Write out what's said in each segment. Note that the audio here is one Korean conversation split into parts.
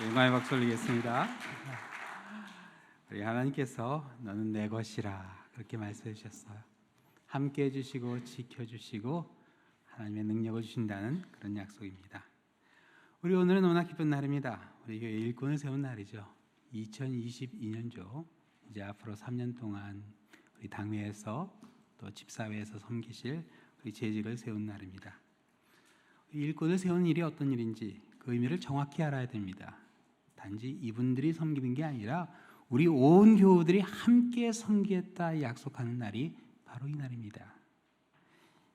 영광의 박수 올리겠습니다. 우리 하나님께서 너는 내 것이라 그렇게 말씀해 주셨어요. 함께 해주시고 지켜주시고 하나님의 능력을 주신다는 그런 약속입니다. 우리 오늘은 너무나 기쁜 날입니다. 우리 교회 일꾼을 세운 날이죠. 2022년죠. 이제 앞으로 3년 동안 우리 당회에서 또 집사회에서 섬기실 우리 재직을 세운 날입니다. 일꾼을 세운 일이 어떤 일인지 그 의미를 정확히 알아야 됩니다. 단지 이분들이 섬기는 게 아니라 우리 온 교우들이 함께 섬기겠다 약속하는 날이 바로 이 날입니다.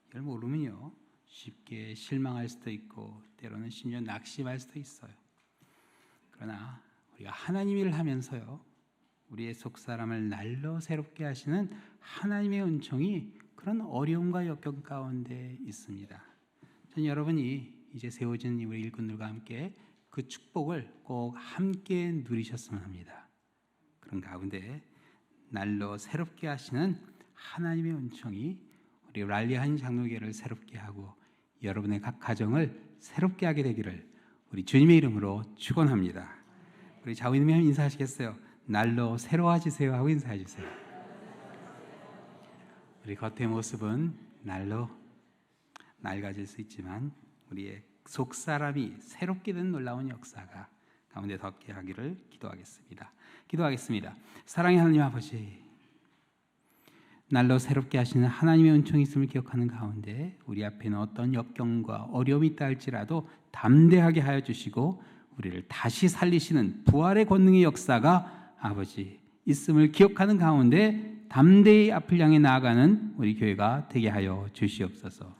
이걸 모르면요 쉽게 실망할 수도 있고 때로는 심지어 낙심할 수도 있어요. 그러나 우리가 하나님 일을 하면서요 우리의 속사람을 날로 새롭게 하시는 하나님의 은총이 그런 어려움과 역경 가운데 있습니다. 저는 여러분이 이제 세워진 우리 일꾼들과 함께 그 축복을 꼭 함께 누리셨으면 합니다. 그런 가운데 날로 새롭게 하시는 하나님의 은총이 우리 랄리한 장로교회를 새롭게 하고 여러분의 각 가정을 새롭게 하게 되기를 우리 주님의 이름으로 축원합니다. 우리 자우님이 인사하시겠어요? 날로 새로워지세요 하고 인사해 주세요. 우리 겉의 모습은 날로 낡아질 수 있지만 우리의 속사람이 새롭게 된 놀라운 역사가 가운데 덮게 하기를 기도하겠습니다. 사랑의 하나님 아버지, 날로 새롭게 하시는 하나님의 은총이 있음을 기억하는 가운데 우리 앞에는 어떤 역경과 어려움이 있다 할지라도 담대하게 하여 주시고 우리를 다시 살리시는 부활의 권능의 역사가 아버지 있음을 기억하는 가운데 담대히 앞을 향해 나아가는 우리 교회가 되게 하여 주시옵소서.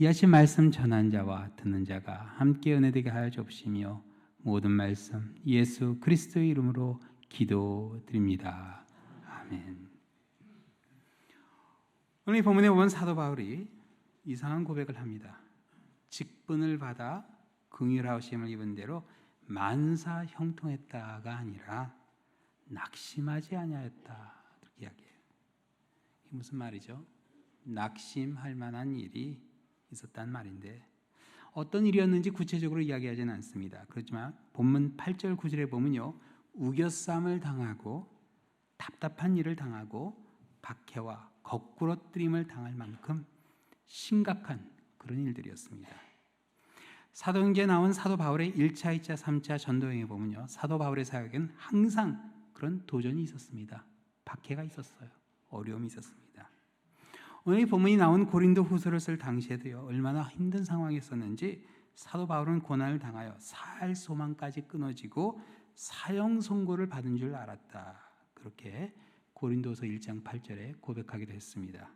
이 아침 말씀 전한 자와 듣는 자가 함께 은혜되게 하여 주옵시며 모든 말씀 예수 그리스도의 이름으로 기도드립니다. 아멘. 오늘 이 본문에 보면 사도 바울이 이상한 고백을 합니다. 직분을 받아 긍휼하심을 입은 대로 만사 형통했다가 아니라 낙심하지 아니하였다 이렇게 이야기해요. 이게 무슨 말이죠? 낙심할 만한 일이 있었단 말인데 어떤 일이었는지 구체적으로 이야기하지는 않습니다. 그렇지만 본문 8절 9절에 보면요 우겨쌈을 당하고 답답한 일을 당하고 박해와 거꾸러뜨림을 당할 만큼 심각한 그런 일들이었습니다. 사도행전에 나온 사도 바울의 1차, 2차, 3차 전도행에 보면요 사도 바울의 사역에는 항상 그런 도전이 있었습니다. 박해가 있었어요. 어려움이 있었습니다. 오늘 이 본문이 나온 고린도 후서를 쓸 당시에도요 얼마나 힘든 상황이었었는지 사도 바울은 고난을 당하여 살 소망까지 끊어지고 사형 선고를 받은 줄 알았다. 그렇게 고린도서 1장 8절에 고백하기도 했습니다.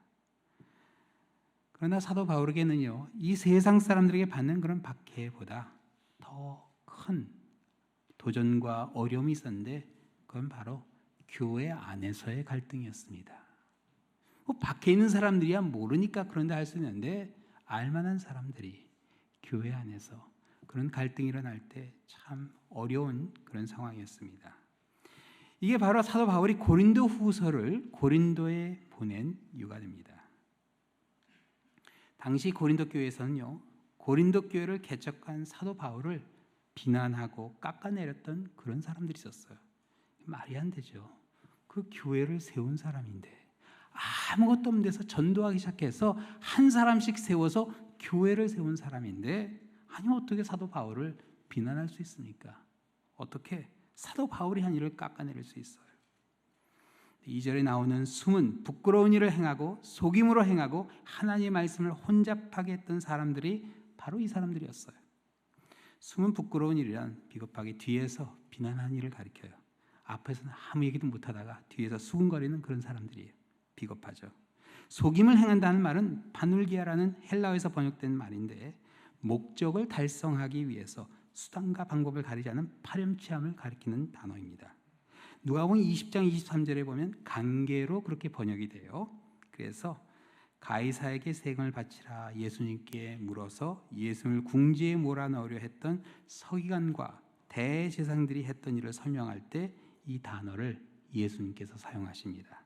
그러나 사도 바울에게는요 이 세상 사람들에게 받는 그런 박해보다 더 큰 도전과 어려움이 있었는데 그건 바로 교회 안에서의 갈등이었습니다. 밖에 있는 사람들이야 모르니까 그런다 할 수 있는데 알만한 사람들이 교회 안에서 그런 갈등이 일어날 때 참 어려운 그런 상황이었습니다. 이게 바로 사도 바울이 고린도 후서를 고린도에 보낸 이유가 됩니다. 당시 고린도 교회에서는요 고린도 교회를 개척한 사도 바울을 비난하고 깎아내렸던 그런 사람들이 있었어요. 말이 안 되죠. 그 교회를 세운 사람인데 아무것도 없는 데서 전도하기 시작해서 한 사람씩 세워서 교회를 세운 사람인데 아니 어떻게 사도 바울을 비난할 수 있습니까? 어떻게 사도 바울이 한 일을 깎아내릴 수 있어요? 2절에 나오는 숨은 부끄러운 일을 행하고 속임으로 행하고 하나님의 말씀을 혼잡하게 했던 사람들이 바로 이 사람들이었어요. 숨은 부끄러운 일이란 비겁하게 뒤에서 비난하는 일을 가리켜요. 앞에서는 아무 얘기도 못하다가 뒤에서 수군거리는 그런 사람들이에요. 비겁하죠. 속임을 행한다는 말은 바눌기아라는 헬라어에서 번역된 말인데 목적을 달성하기 위해서 수단과 방법을 가리지 않은 파렴치함을 가리키는 단어입니다. 누가복음 20장 23절에 보면 관계로 그렇게 번역이 돼요. 그래서 가이사에게 세금을 바치라 예수님께 물어서 예수님을 궁지에 몰아넣으려 했던 서기관과 대제사장들이 했던 일을 설명할 때 이 단어를 예수님께서 사용하십니다.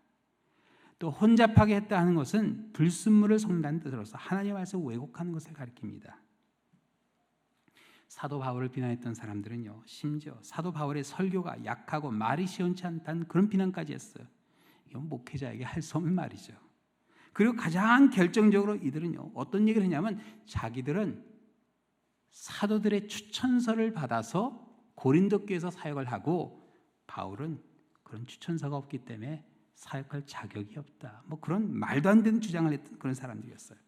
또 혼잡하게 했다 하는 것은 불순물을 섞는다는 뜻으로서 하나님의 말씀을 왜곡하는 것을 가리킵니다. 사도 바울을 비난했던 사람들은요, 심지어 사도 바울의 설교가 약하고 말이 시원치 않다는 그런 비난까지 했어요. 이건 목회자에게 할 수 없는 말이죠. 그리고 가장 결정적으로 이들은요, 어떤 얘기를 했냐면 자기들은 사도들의 추천서를 받아서 고린도 교회에서 사역을 하고 바울은 그런 추천서가 없기 때문에 사역할 자격이 없다. 뭐 그런 말도 안 되는 주장을 했던 그런 사람들이었어요.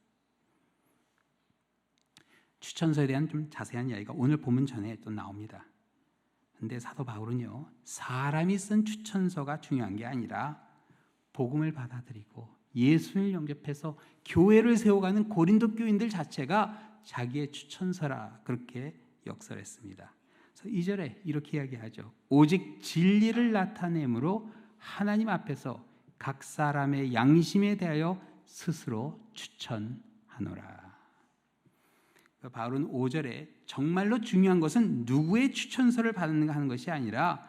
추천서에 대한 좀 자세한 이야기가 오늘 본문 전에 또 나옵니다. 근데 사도 바울은요, 사람이 쓴 추천서가 중요한 게 아니라 복음을 받아들이고 예수를 영접해서 교회를 세워가는 고린도 교인들 자체가 자기의 추천서라 그렇게 역설했습니다. 그래서 2절에 이렇게 이야기하죠. 오직 진리를 나타내므로 하나님 앞에서 각 사람의 양심에 대하여 스스로 추천하노라. 바울은 5절에 정말로 중요한 것은 누구의 추천서를 받는가 하는 것이 아니라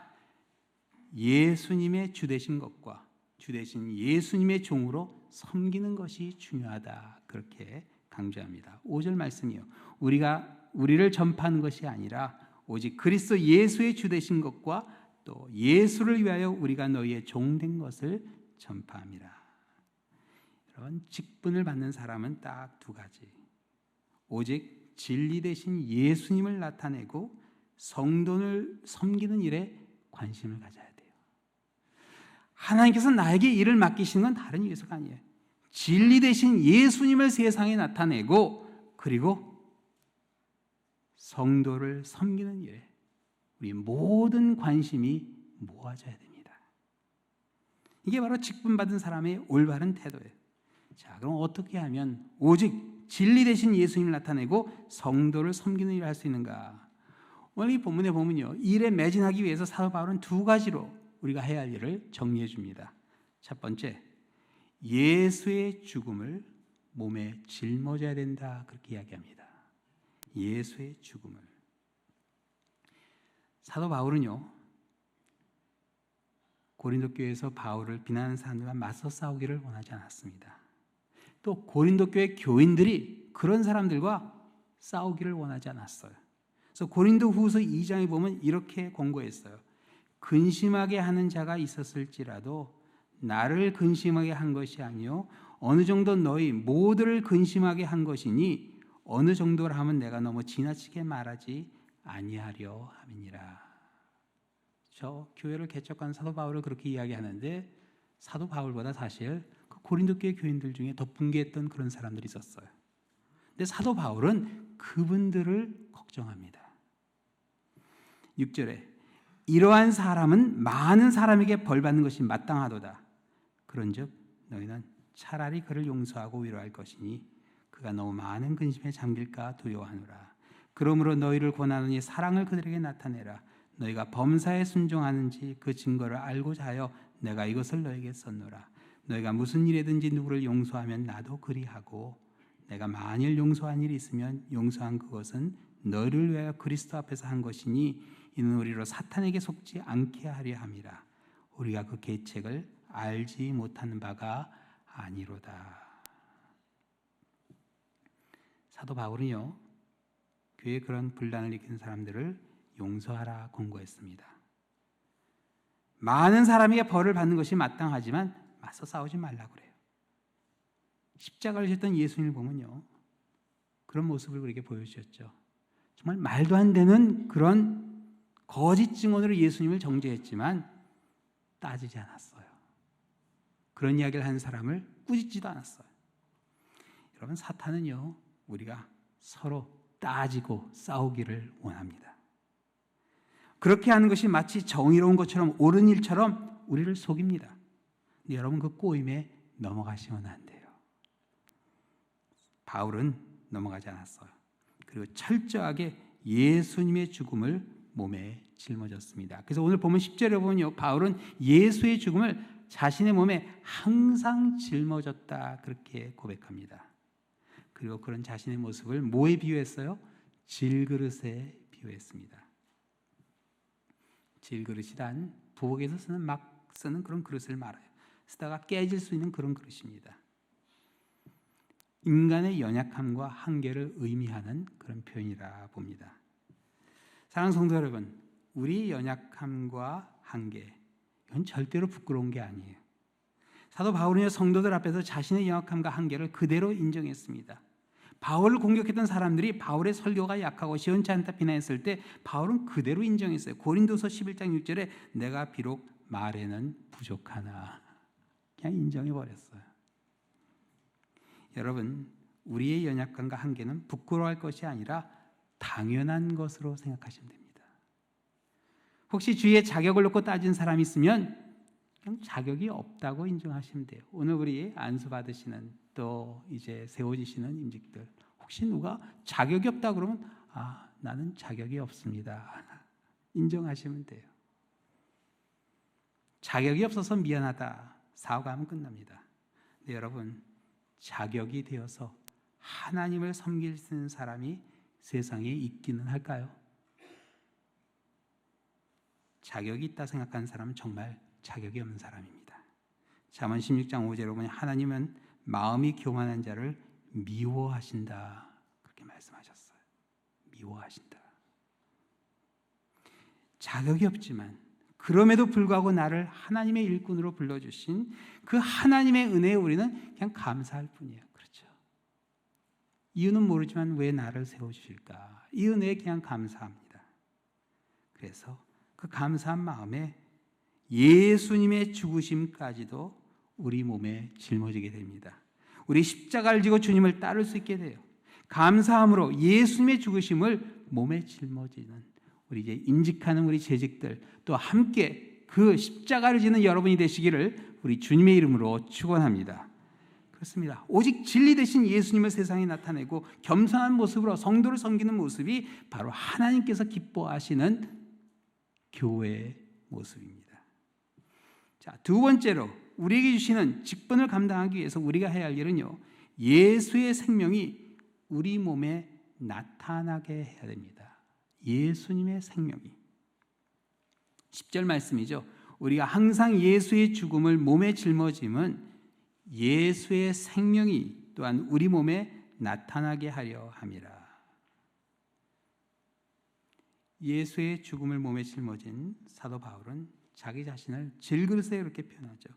예수님의 주되신 것과 주되신 예수님의 종으로 섬기는 것이 중요하다. 그렇게 강조합니다. 5절 말씀이요. 우리를 전파하는 것이 아니라 오직 그리스도 예수의 주되신 것과 또 예수를 위하여 우리가 너희의 종된 것을 전파합니다. 여러분, 직분을 받는 사람은 딱 두 가지. 오직 진리 대신 예수님을 나타내고 성도를 섬기는 일에 관심을 가져야 돼요. 하나님께서 나에게 일을 맡기시는 건 다른 일에서가 아니에요. 진리 대신 예수님을 세상에 나타내고 그리고 성도를 섬기는 일에 우리 모든 관심이 모아져야 됩니다. 이게 바로 직분 받은 사람의 올바른 태도예요. 자, 그럼 어떻게 하면 오직 진리 대신 예수님을 나타내고 성도를 섬기는 일을 할 수 있는가? 오늘 이 본문에 보면요, 일에 매진하기 위해서 사도 바울은 두 가지로 우리가 해야 할 일을 정리해 줍니다. 첫 번째, 예수의 죽음을 몸에 짊어져야 된다. 그렇게 이야기합니다. 예수의 죽음을. 사도 바울은요, 고린도 교회에서 바울을 비난하는 사람들과 맞서 싸우기를 원하지 않았습니다. 또 고린도 교회 교인들이 그런 사람들과 싸우기를 원하지 않았어요. 그래서 고린도 후서 2장에 보면 이렇게 권고했어요. 근심하게 하는 자가 있었을지라도 나를 근심하게 한 것이 아니요 어느 정도 너희 모두를 근심하게 한 것이니 어느 정도라 하면 내가 너무 지나치게 말하지 아니하려 함이니라. 저 교회를 개척한 사도 바울을 그렇게 이야기하는데 사도 바울보다 사실 그 고린도 교회 교인들 중에 더 붕괴했던 그런 사람들이 있었어요. 근데 사도 바울은 그분들을 걱정합니다. 6절에 이러한 사람은 많은 사람에게 벌받는 것이 마땅하도다. 그런즉 너희는 차라리 그를 용서하고 위로할 것이니 그가 너무 많은 근심에 잠길까 두려워하노라. 그러므로 너희를 권하노니 사랑을 그들에게 나타내라. 너희가 범사에 순종하는지 그 증거를 알고자 하여 내가 이것을 너에게 썼노라. 너희가 무슨 일이든지 누구를 용서하면 나도 그리하고 내가 만일 용서한 일이 있으면 용서한 그것은 너희를 위하여 그리스도 앞에서 한 것이니 이는 우리로 사탄에게 속지 않게 하려 함이라. 우리가 그 계책을 알지 못하는 바가 아니로다. 사도 바울은요, 교회에 그런 분란을 일으키는 사람들을 용서하라 권고했습니다. 많은 사람에게 벌을 받는 것이 마땅하지만 맞서 싸우지 말라고 그래요. 십자가를 지셨던 예수님을 보면요, 그런 모습을 우리에게 보여주셨죠. 정말 말도 안 되는 그런 거짓 증언으로 예수님을 정죄했지만 따지지 않았어요. 그런 이야기를 하는 사람을 꾸짖지도 않았어요. 여러분, 사탄은요, 우리가 서로 따지고 싸우기를 원합니다. 그렇게 하는 것이 마치 정의로운 것처럼 옳은 일처럼 우리를 속입니다. 근데 여러분, 그 꼬임에 넘어가시면 안 돼요. 바울은 넘어가지 않았어요. 그리고 철저하게 예수님의 죽음을 몸에 짊어졌습니다. 그래서 오늘 보면 10절에 보면요, 바울은 예수의 죽음을 자신의 몸에 항상 짊어졌다 그렇게 고백합니다. 그리고 그런 자신의 모습을 뭐에 비유했어요? 질그릇에 비유했습니다. 질그릇이란 부엌에서 막 쓰는 그런 그릇을 말해요. 쓰다가 깨질 수 있는 그런 그릇입니다. 인간의 연약함과 한계를 의미하는 그런 표현이라 봅니다. 사랑하는 성도 여러분, 우리의 연약함과 한계, 이건 절대로 부끄러운 게 아니에요. 사도 바울은요, 성도들 앞에서 자신의 연약함과 한계를 그대로 인정했습니다. 바울을 공격했던 사람들이 바울의 설교가 약하고 시원치 않다 비난했을 때 바울은 그대로 인정했어요. 고린도서 11장 6절에 내가 비록 말에는 부족하나, 그냥 인정해버렸어요. 여러분, 우리의 연약함과 한계는 부끄러워할 것이 아니라 당연한 것으로 생각하시면 됩니다. 혹시 주위에 자격을 놓고 따진 사람이 있으면 그냥 자격이 없다고 인정하시면 돼요. 오늘 우리 안수 받으시는 또 이제 세워지시는 임직들, 혹시 누가 자격이 없다 그러면 나는 자격이 없습니다. 인정하시면 돼요. 자격이 없어서 미안하다 사과하면 끝납니다. 근데 여러분, 자격이 되어서 하나님을 섬길 수 있는 사람이 세상에 있기는 할까요? 자격이 있다 생각하는 사람은 정말 자격이 없는 사람입니다. 잠언 16장 5절에 보면 하나님은 마음이 교만한 자를 미워하신다, 그렇게 말씀하셨어요. 미워하신다. 자격이 없지만 그럼에도 불구하고 나를 하나님의 일꾼으로 불러주신 그 하나님의 은혜에 우리는 그냥 감사할 뿐이에요. 그렇죠? 이유는 모르지만 왜 나를 세워주실까? 이 은혜에 그냥 감사합니다. 그래서 그 감사한 마음에 예수님의 죽으심까지도 우리 몸에 짊어지게 됩니다. 우리 십자가를 지고 주님을 따를 수 있게 돼요. 감사함으로 예수님의 죽으심을 몸에 짊어지는 우리 이제 임직하는 우리 재직들, 또 함께 그 십자가를 지는 여러분이 되시기를 우리 주님의 이름으로 축원합니다. 그렇습니다. 오직 진리 되신 예수님을 세상에 나타내고 겸손한 모습으로 성도를 섬기는 모습이 바로 하나님께서 기뻐하시는 교회의 모습입니다. 자, 두 번째로 우리에게 주시는 직분을 감당하기 위해서 우리가 해야 할 일은요, 예수의 생명이 우리 몸에 나타나게 해야 됩니다. 예수님의 생명이. 10절 말씀이죠. 우리가 항상 예수의 죽음을 몸에 짊어짐은 예수의 생명이 또한 우리 몸에 나타나게 하려 함이라. 예수의 죽음을 몸에 짊어진 사도 바울은 자기 자신을 질그릇에 이렇게 표현하죠.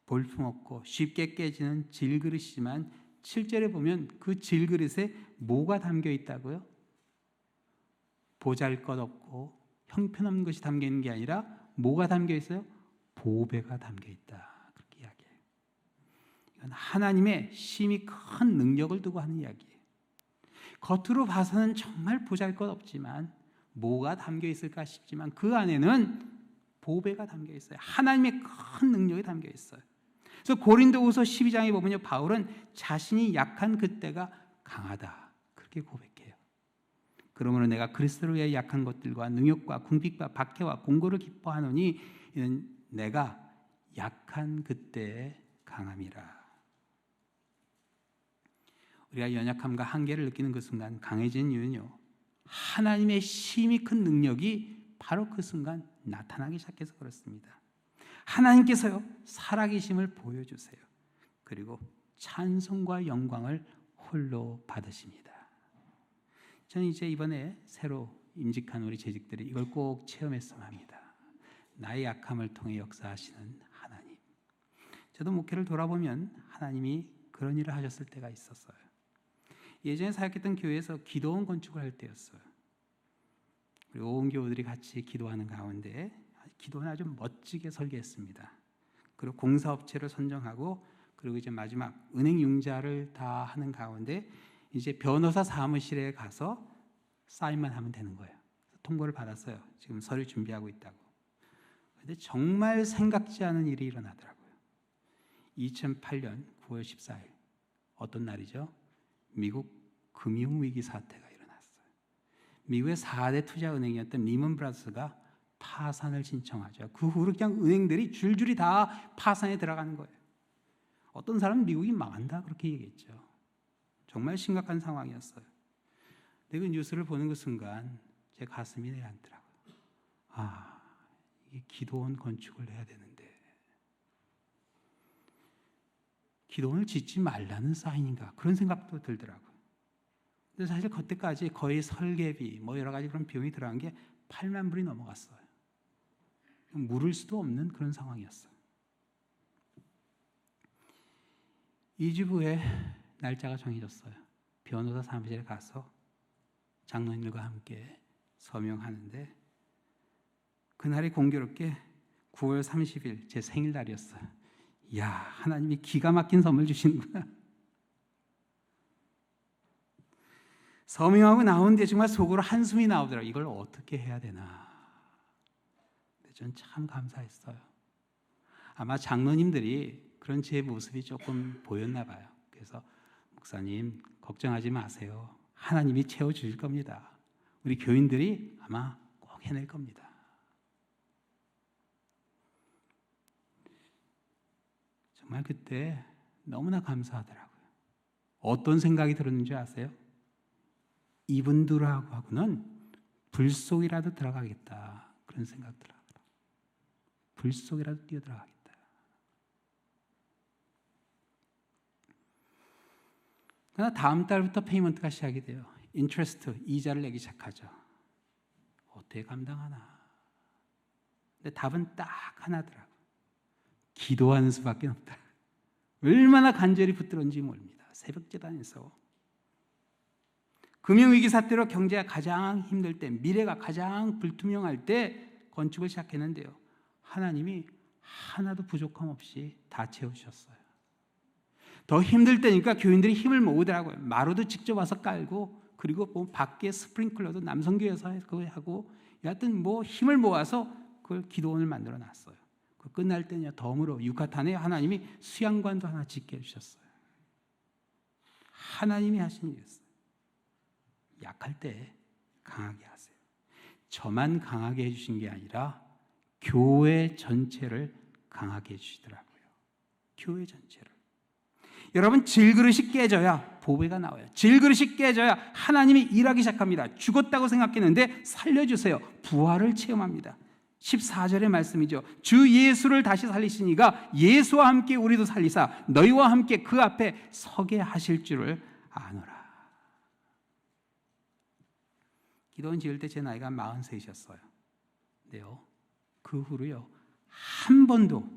볼품없고 쉽게 깨지는 질그릇이지만 7절에 보면 그 질그릇에 뭐가 담겨 있다고요? 보잘것없고 형편없는 것이 담겨 있는 게 아니라 뭐가 담겨 있어요? 보배가 담겨 있다, 그렇게 이야기해요. 이건 하나님의 심히 큰 능력을 두고 하는 이야기예요. 겉으로 봐서는 정말 보잘것없지만 뭐가 담겨 있을까 싶지만 그 안에는 보배가 담겨 있어요. 하나님의 큰 능력이 담겨 있어요. 그래서 고린도후서 12장에 보면요, 바울은 자신이 약한 그때가 강하다, 그렇게 고백해요. 그러므로 내가 그리스도를 위해 약한 것들과 능욕과 궁핍과 박해와 공고를 기뻐하노니 이는 내가 약한 그때의 강함이라. 우리가 연약함과 한계를 느끼는 그 순간 강해진 이유는요, 하나님의 심히 큰 능력이 바로 그 순간 나타나기 시작해서 그렇습니다. 하나님께서요, 살아계심을 보여주세요. 그리고 찬송과 영광을 홀로 받으십니다. 저는 이제 이번에 새로 임직한 우리 재직들이 이걸 꼭 체험했으면 합니다. 나의 약함을 통해 역사하시는 하나님. 저도 목회를 돌아보면 하나님이 그런 일을 하셨을 때가 있었어요. 예전에 사역했던 교회에서 기도원 건축을 할 때였어요. 그리고 온 교우들이 같이 기도하는 가운데 기도는 아주 멋지게 설계했습니다. 그리고 공사업체를 선정하고 그리고 이제 마지막 은행 융자를 다 하는 가운데 이제 변호사 사무실에 가서 사인만 하면 되는 거예요. 통보를 받았어요. 지금 서류 준비하고 있다고. 그런데 정말 생각지 않은 일이 일어나더라고요. 2008년 9월 14일 어떤 날이죠? 미국 금융위기 사태가 일어났어요. 미국의 4대 투자은행이었던 리먼 브라더스가 파산을 신청하죠. 그 후로 그냥 은행들이 줄줄이 다 파산에 들어가는 거예요. 어떤 사람은 미국이 망한다 그렇게 얘기했죠. 정말 심각한 상황이었어요. 근데 그 뉴스를 보는 그 순간 제 가슴이 내려앉더라고요. 이게 기도원 건축을 해야 되는데 기도원을 짓지 말라는 사인인가 그런 생각도 들더라고요. 근데 사실 그때까지 거의 설계비 뭐 여러 가지 그런 비용이 들어간 게 8만 불이 넘어갔어요. 물을 수도 없는 그런 상황이었어요. 2주 후에 날짜가 정해졌어요. 변호사 사무실에 가서 장로님들과 함께 서명하는데 그날이 공교롭게 9월 30일 제 생일날이었어요. 이야, 하나님이 기가 막힌 선물 주시는구나. 서명하고 나오는데 정말 속으로 한숨이 나오더라고요. 이걸 어떻게 해야 되나. 근데 전 참 감사했어요. 아마 장로님들이 그런 제 모습이 조금 보였나 봐요. 그래서 목사님 걱정하지 마세요. 하나님이 채워주실 겁니다. 우리 교인들이 아마 꼭 해낼 겁니다. 정말 그때 너무나 감사하더라고요. 어떤 생각이 들었는지 아세요? 이분들하고는 불 속이라도 들어가겠다. 그런 생각 들어요. 불 속이라도 뛰어들어가겠다. 그러나 다음 달부터 페이먼트가 시작이 돼요. 인트레스트, 이자를 내기 시작하죠. 어떻게 감당하나. 근데 답은 딱 하나더라고요. 기도하는 수밖에 없다. 얼마나 간절히 붙들었는지 모릅니다. 새벽제단에서 금융위기 사태로 경제가 가장 힘들 때, 미래가 가장 불투명할 때 건축을 시작했는데요. 하나님이 하나도 부족함 없이 다 채우셨어요. 더 힘들 때니까 교인들이 힘을 모으더라고요. 마루도 직접 와서 깔고, 그리고 뭐 밖에 스프링클러도 남성교회에서 하고, 여하튼 뭐 힘을 모아서 그걸 기도원을 만들어 놨어요. 그 끝날 때냐 덤으로 유카탄에 하나님이 수양관도 하나 짓게 해주셨어요. 하나님이 하신 일이었어요. 약할 때 강하게 하세요. 저만 강하게 해주신 게 아니라 교회 전체를 강하게 해주시더라고요. 교회 전체를. 여러분, 질그릇이 깨져야 보배가 나와요. 질그릇이 깨져야 하나님이 일하기 시작합니다. 죽었다고 생각했는데 살려주세요. 부활을 체험합니다. 14절의 말씀이죠. 주 예수를 다시 살리시니가 예수와 함께 우리도 살리사 너희와 함께 그 앞에 서게 하실 줄을 아노라. 기도원 지을 때 제 나이가 43이셨어요. 근데요, 그 후로요, 한 번도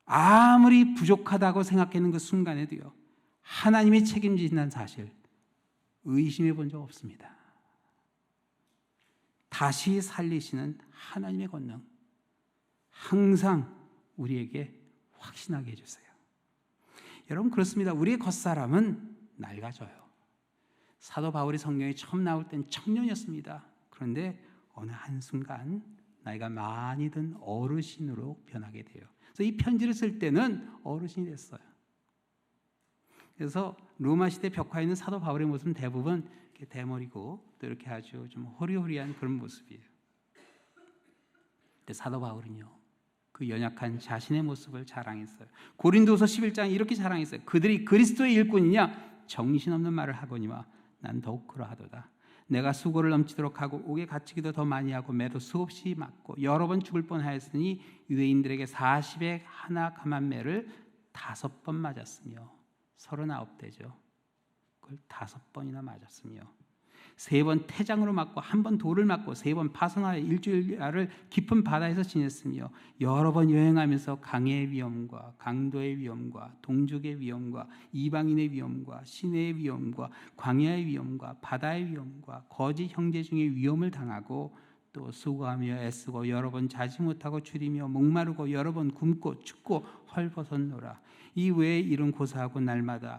아무리 부족하다고 생각하는 그 순간에도요, 하나님이 책임지신다는 사실 의심해 본 적 없습니다. 다시 살리시는 하나님의 권능 항상 우리에게 확신하게 해주세요. 여러분, 그렇습니다. 우리의 겉사람은 낡아져요. 사도 바울이 성경에 처음 나올 땐 청년이었습니다. 그런데 어느 한순간 나이가 많이 든 어르신으로 변하게 돼요. 그래서 이 편지를 쓸 때는 어르신이 됐어요. 그래서 로마 시대 벽화에 있는 사도 바울의 모습은 대부분 이렇게 대머리고 또 이렇게 아주 좀 호리호리한 그런 모습이에요. 근데 사도 바울은요, 그 연약한 자신의 모습을 자랑했어요. 고린도서 11장에 이렇게 자랑했어요. 그들이 그리스도의 일꾼이냐? 정신없는 말을 하거니와 난 더욱 그러하도다. 내가 수고를 넘치도록 하고 옥에 갇히기도 더 많이 하고 매도 수없이 맞고 여러 번 죽을 뻔하였으니 유대인들에게 40에 하나 감한 매를 5번 맞았으며 39대죠. 그걸 5번이나 맞았으며 3번 태장으로 맞고 1번 돌을 맞고 3번 파선하여 일주일야를 깊은 바다에서 지냈으며 여러 번 여행하면서 강의 위험과 강도의 위험과 동족의 위험과 이방인의 위험과 시내의 위험과 광야의 위험과 바다의 위험과 거짓 형제 중의 위험을 당하고 또 수고하며 애쓰고 여러 번 자지 못하고 줄이며 목마르고 여러 번 굶고 춥고 헐벗었노라. 이 외에 일은 고사하고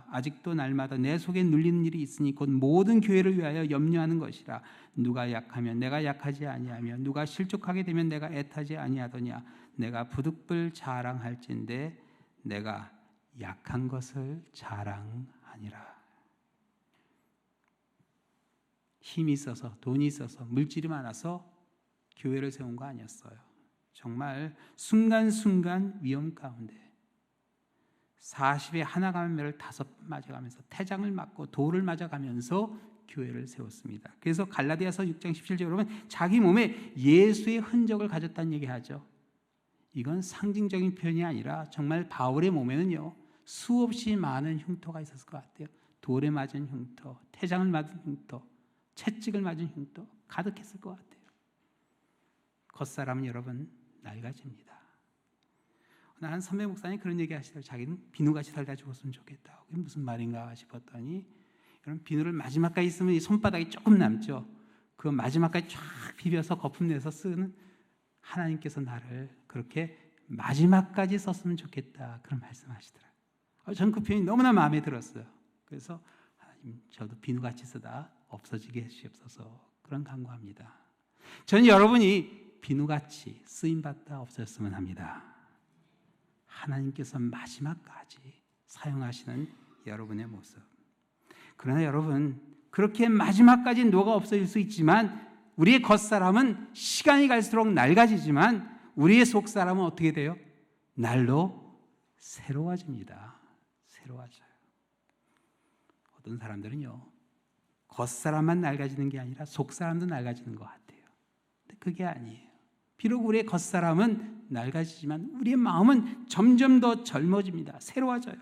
아직도 날마다 내 속에 눌리는 일이 있으니 곧 모든 교회를 위하여 염려하는 것이라. 누가 약하면 내가 약하지 아니하며 누가 실족하게 되면 내가 애타지 아니하더냐. 내가 부득불 자랑할진대 내가 약한 것을 자랑하니라. 힘이 있어서 돈이 있어서 물질이 많아서 교회를 세운 거 아니었어요. 정말 순간순간 위험 가운데 40에 하나 감한 매를 5번 맞아가면서 태장을 맞고 돌을 맞아가면서 교회를 세웠습니다. 그래서 갈라디아서 6장 17절에 보면 자기 몸에 예수의 흔적을 가졌다는 얘기하죠. 이건 상징적인 표현이 아니라 정말 바울의 몸에는요 수없이 많은 흉터가 있었을 것 같아요. 돌에 맞은 흉터, 태장을 맞은 흉터, 채찍을 맞은 흉터 가득했을 것 같아요. 겉사람은 여러분 낡아집니다. 나는 선배 목사님 그런 얘기 하시더라고요. 자기는 비누같이 살다 죽었으면 좋겠다. 그게 무슨 말인가 싶었더니, 여러분 비누를 마지막까지 쓰면 이 손바닥이 조금 남죠. 그 마지막까지 쫙 비벼서 거품 내서 쓰는 하나님께서 나를 그렇게 마지막까지 썼으면 좋겠다, 그런 말씀하시더라고요. 저는 그 표현이 너무나 마음에 들었어요. 그래서 하나님, 저도 비누같이 쓰다 없어지게 해주시옵소서, 그런 간구합니다. 저는 여러분이 비누같이 쓰임받다 없어졌으면 합니다. 하나님께서 마지막까지 사용하시는 여러분의 모습. 그러나 여러분, 그렇게 마지막까지 녹아 없어질 수 있지만 우리의 겉사람은 시간이 갈수록 낡아지지만 우리의 속사람은 어떻게 돼요? 날로 새로워집니다. 새로워져요. 어떤 사람들은요, 겉사람만 낡아지는 게 아니라 속사람도 낡아지는 것 같아요. 근데 그게 아니에요. 비록 우리의 겉사람은 낡아지지만 우리의 마음은 점점 더 젊어집니다. 새로워져요.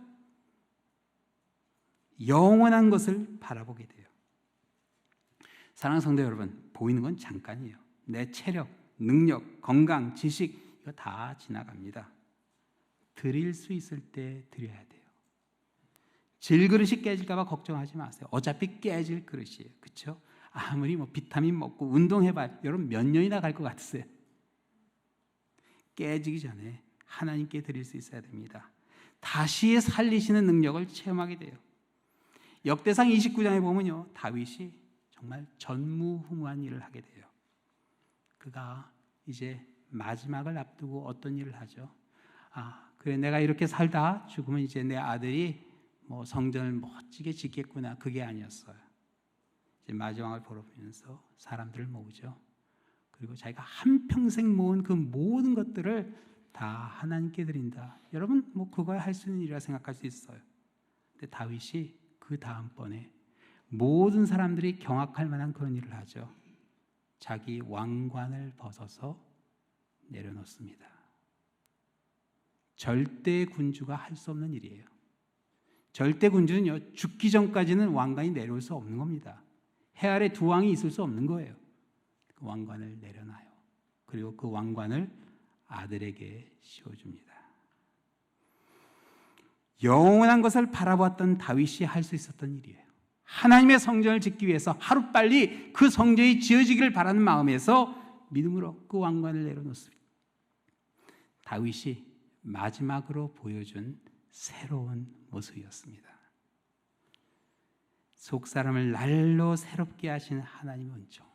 영원한 것을 바라보게 돼요. 사랑하는 성도 여러분, 보이는 건 잠깐이에요. 내 체력, 능력, 건강, 지식, 이거 다 지나갑니다. 드릴 수 있을 때 드려야 돼요. 질그릇이 깨질까 봐 걱정하지 마세요. 어차피 깨질 그릇이에요. 그렇죠? 아무리 비타민 먹고 운동해봐요. 여러분 몇 년이나 갈 것 같으세요? 깨지기 전에 하나님께 드릴 수 있어야 됩니다. 다시 살리시는 능력을 체험하게 돼요. 역대상 29장에 보면요, 다윗이 정말 전무후무한 일을 하게 돼요. 그가 이제 마지막을 앞두고 어떤 일을 하죠? 그래, 내가 이렇게 살다 죽으면 이제 내 아들이 성전을 멋지게 짓겠구나. 그게 아니었어요. 이제 마지막을 보면서 사람들을 모으죠. 그리고 자기가 한평생 모은 그 모든 것들을 다 하나님께 드린다. 여러분 그거야 할 수 있는 일이라 생각할 수 있어요. 근데 다윗이 그 다음번에 모든 사람들이 경악할 만한 그런 일을 하죠. 자기 왕관을 벗어서 내려놓습니다. 절대 군주가 할 수 없는 일이에요. 절대 군주는요, 죽기 전까지는 왕관이 내려올 수 없는 겁니다. 해 아래 두 왕이 있을 수 없는 거예요. 그 왕관을 내려놔요. 그리고 그 왕관을 아들에게 씌워줍니다. 영원한 것을 바라보았던 다윗이 할 수 있었던 일이에요. 하나님의 성전을 짓기 위해서 하루빨리 그 성전이 지어지기를 바라는 마음에서 믿음으로 그 왕관을 내려놓습니다. 다윗이 마지막으로 보여준 새로운 모습이었습니다. 속사람을 날로 새롭게 하시는 하나님의 은총.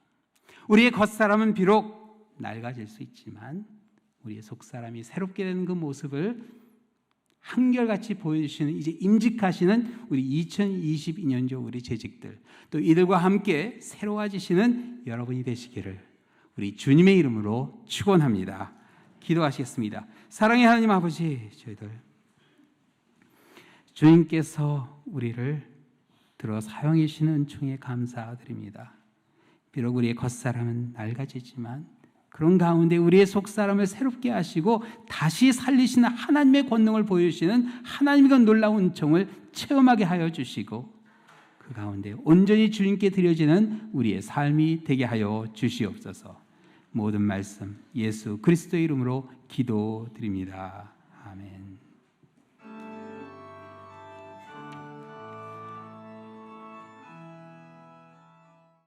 우리의 겉사람은 비록 낡아질 수 있지만 우리의 속사람이 새롭게 되는 그 모습을 한결같이 보여주시는, 이제 임직하시는 우리 2022년도 우리 재직들, 또 이들과 함께 새로워지시는 여러분이 되시기를 우리 주님의 이름으로 축원합니다. 기도하시겠습니다. 사랑의 하나님 아버지, 저희들 주님께서 우리를 들어 사용해 주시는 은총에 감사드립니다. 비록 우리의 겉사람은 낡아지지만 그런 가운데 우리의 속사람을 새롭게 하시고 다시 살리시는 하나님의 권능을 보여주시는 하나님의 놀라운 은총을 체험하게 하여 주시고 그 가운데 온전히 주님께 드려지는 우리의 삶이 되게 하여 주시옵소서. 모든 말씀 예수 그리스도의 이름으로 기도드립니다. 아멘.